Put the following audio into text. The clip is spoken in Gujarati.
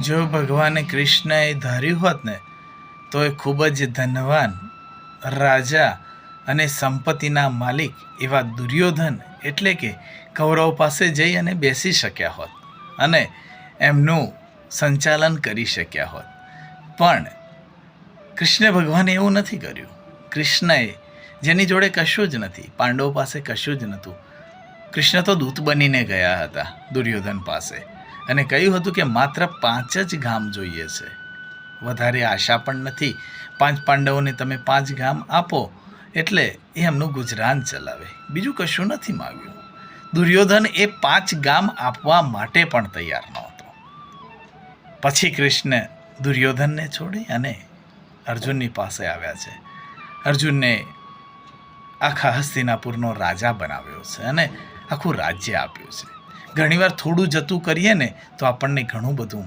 જો ભગવાને કૃષ્ણએ ધાર્યું હોત ને તો એ ખૂબ જ ધનવાન રાજા અને સંપત્તિના માલિક એવા દુર્યોધન એટલે કે કૌરવ પાસે જઈ અને બેસી શક્યા હોત અને એમનું સંચાલન કરી શક્યા હોત. પણ કૃષ્ણ ભગવાને એવું નથી કર્યું. કૃષ્ણએ જેની જોડે કશું જ નથી, પાંડવો પાસે કશું જ નહોતું, કૃષ્ણ તો દૂત બનીને ગયા હતા દુર્યોધન પાસે અને કહ્યું હતું કે માત્ર 5 જ ગામ જોઈએ છે, વધારે આશા પણ નથી. 5 પાંડવોને તમે 5 ગામ આપો એટલે એ એમનું ગુજરાન ચલાવે, બીજું કશું નથી માગ્યું. દુર્યોધન એ 5 ગામ આપવા માટે પણ તૈયાર નહોતો. પછી કૃષ્ણ દુર્યોધનને છોડી અને અર્જુનની પાસે આવ્યા છે. અર્જુનને આખા હસ્તિનાપુરનો રાજા બનાવ્યો છે અને આખું રાજ્ય આપ્યું છે. ઘણીવાર થોડું જતું કરીએ ને તો આપણને ઘણું બધું